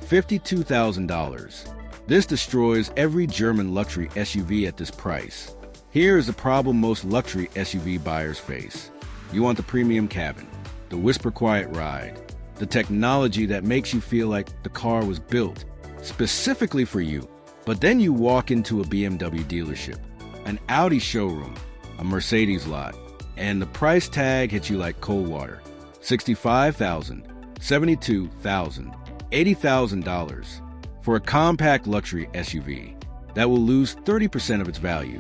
$52,000. This destroys every German luxury SUV at this price. Here is the problem most luxury SUV buyers face. You want the premium cabin, the whisper quiet ride, the technology that makes you feel like the car was built specifically for you. But then you walk into a BMW dealership, an Audi showroom, a Mercedes lot, and the price tag hits you like cold water. $65,000, $72,000, $80,000 for a compact luxury SUV that will lose 30% of its value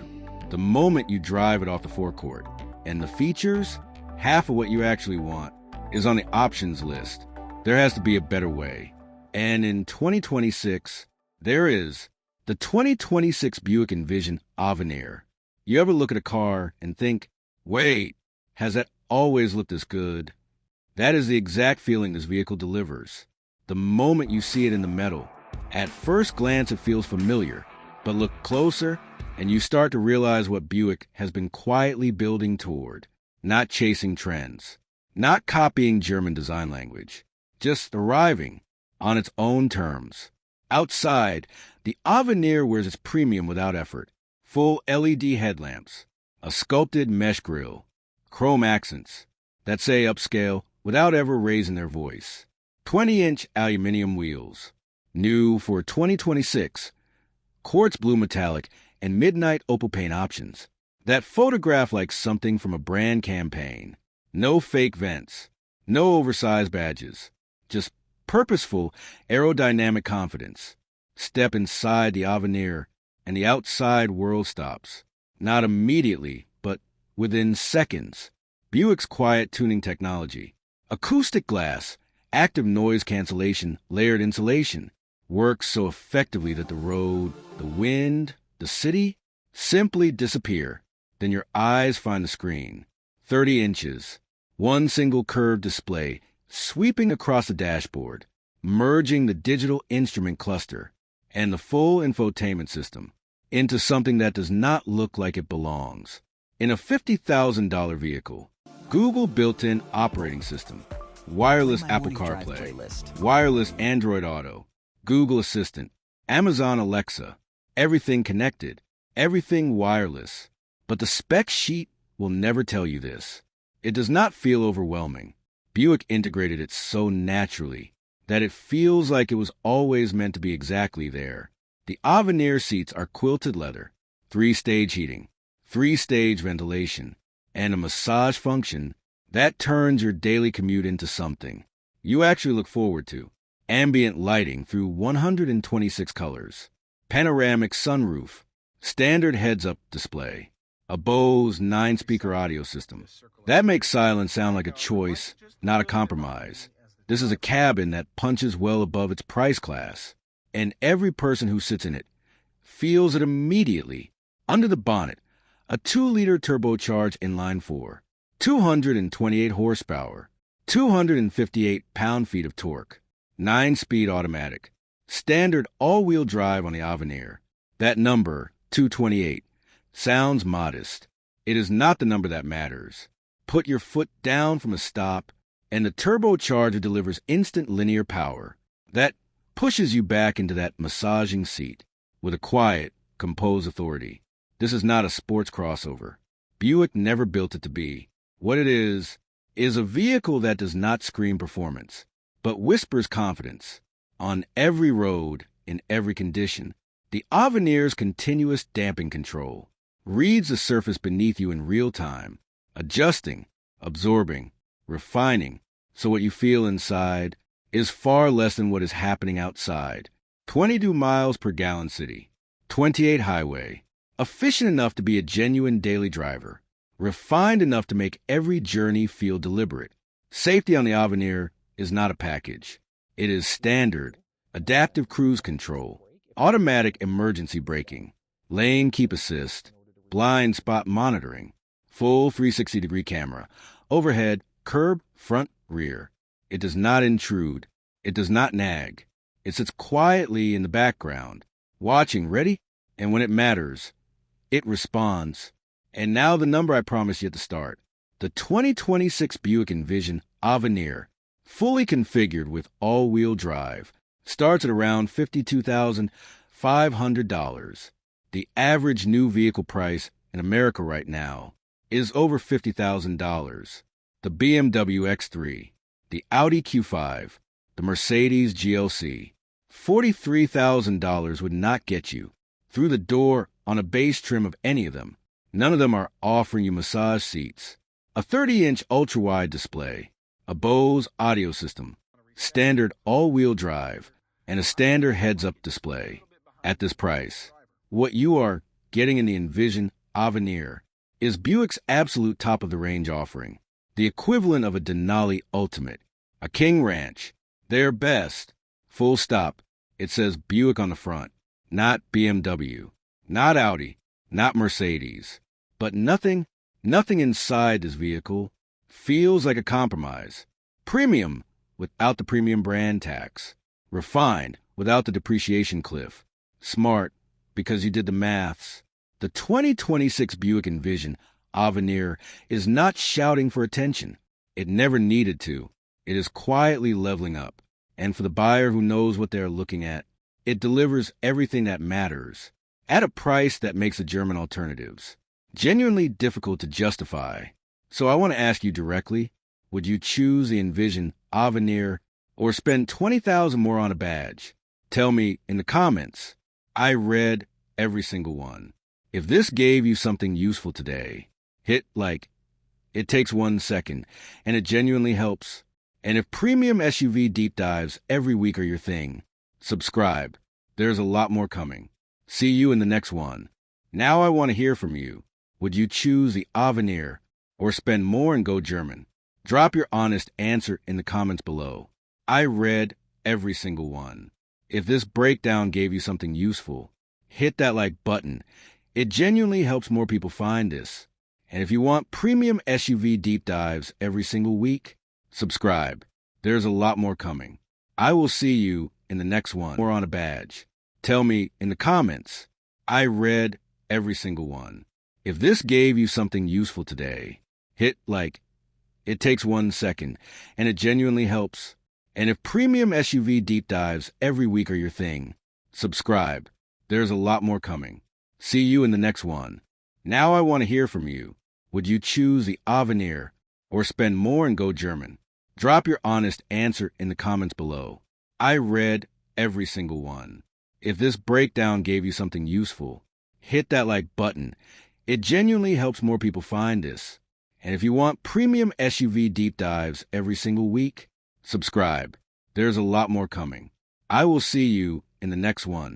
the moment you drive it off the forecourt. And the features, half of what you actually want, is on the options list. There has to be a better way. And in 2026, there is the 2026 Buick Envision Avenir. You ever look at a car and think, wait, has that always looked this good? That is the exact feeling this vehicle delivers. The moment you see it in the metal, at first glance it feels familiar, but look closer and you start to realize what Buick has been quietly building toward, not chasing trends, not copying German design language, just arriving on its own terms. Outside, the Avenir wears its premium without effort. Full LED headlamps, a sculpted mesh grille, chrome accents that say upscale without ever raising their voice. 20-inch aluminum wheels, new for 2026, quartz blue metallic and midnight opal paint options that photograph like something from a brand campaign. No fake vents, no oversized badges, just purposeful aerodynamic confidence. Step inside the Avenir and the outside world stops. Not immediately, but within seconds. Buick's QuietTuning technology, acoustic glass, active noise cancellation, layered insulation, works so effectively that the road, the wind, the city simply disappear. Then your eyes find the screen. 30 inches, one single curved display sweeping across the dashboard, merging the digital instrument cluster and the full infotainment system into something that does not look like it belongs. In a $50,000 vehicle, Google built-in operating system, wireless Apple CarPlay, wireless Android Auto, Google Assistant, Amazon Alexa, everything connected, everything wireless. But the spec sheet will never tell you this. It does not feel overwhelming. Buick integrated it so naturally that it feels like it was always meant to be exactly there. The Avenir seats are quilted leather, 3-stage heating, 3-stage ventilation, and a massage function that turns your daily commute into something you actually look forward to. Ambient lighting through 126 colors, panoramic sunroof, standard heads-up display, a Bose 9-speaker audio system. That makes silence sound like a choice, not a compromise. This is a cabin that punches well above its price class, and every person who sits in it feels it immediately. Under the bonnet, a 2-liter turbocharged inline-4, 228 horsepower, 258 pound-feet of torque, 9-speed automatic, standard all-wheel drive on the Avenir. That number, 228, sounds modest. It is not the number that matters. Put your foot down from a stop, and the turbocharger delivers instant linear power that pushes you back into that massaging seat with a quiet, composed authority. This is not a sports crossover. Buick never built it to be. What it is a vehicle that does not scream performance, but whispers confidence. On every road, in every condition, the Avenir's continuous damping control reads the surface beneath you in real time, adjusting, absorbing, refining, so what you feel inside is far less than what is happening outside. 22 miles per gallon city, 28 highway, efficient enough to be a genuine daily driver, refined enough to make every journey feel deliberate. Safety on the Avenir is not a package. It is standard, adaptive cruise control, automatic emergency braking, lane keep assist, blind spot monitoring, full 360-degree camera, overhead, curb, front, rear. It does not intrude. It does not nag. It sits quietly in the background, watching, ready, and when it matters, it responds. And now the number I promised you at the start. The 2026 Buick Envision Avenir, fully configured with all-wheel drive, starts at around $52,500. The average new vehicle price in America right now is over $50,000. The BMW X3, the Audi Q5, the Mercedes GLC. $43,000 would not get you through the door on a base trim of any of them. None of them are offering you massage seats, a 30-inch ultrawide display, a Bose audio system, standard all-wheel drive, and a standard heads-up display. At this price, what you are getting in the Envision Avenir is Buick's absolute top-of-the-range offering, the equivalent of a Denali Ultimate, a King Ranch. Their best. Full stop. It says Buick on the front, not BMW, not Audi, not Mercedes. But nothing inside this vehicle feels like a compromise. Premium without the premium brand tax. Refined without the depreciation cliff. Smart because you did the maths. The 2026 Buick Envision Avenir is not shouting for attention. It never needed to. It is quietly leveling up. And for the buyer who knows what they're looking at, it delivers everything that matters at a price that makes the German alternatives genuinely difficult to justify. So I want to ask you directly, would you choose the Envision Avenir or spend $20,000 more on a badge? Tell me in the comments. I read every single one. If this gave you something useful today, hit like. It takes 1 second, and it genuinely helps. And if premium SUV deep dives every week are your thing, subscribe. There's a lot more coming. See you in the next one. Now I want to hear from you. Would you choose the Avenir or spend more and go German? Drop your honest answer in the comments below. I read every single one. If this breakdown gave you something useful, hit that like button. It genuinely helps more people find this. And if you want premium SUV deep dives every single week, subscribe. There's a lot more coming. I will see you in the next one. More on a badge. Tell me in the comments. I read every single one. If this gave you something useful today, hit like. It takes 1 second, and it genuinely helps. And if premium SUV deep dives every week are your thing, subscribe. There's a lot more coming. See you in the next one. Now I want to hear from you. Would you choose the Avenir or spend more and go German? Drop your honest answer in the comments below. I read every single one. If this breakdown gave you something useful, hit that like button. It genuinely helps more people find this. And if you want premium SUV deep dives every single week, subscribe. There's a lot more coming. I will see you in the next one.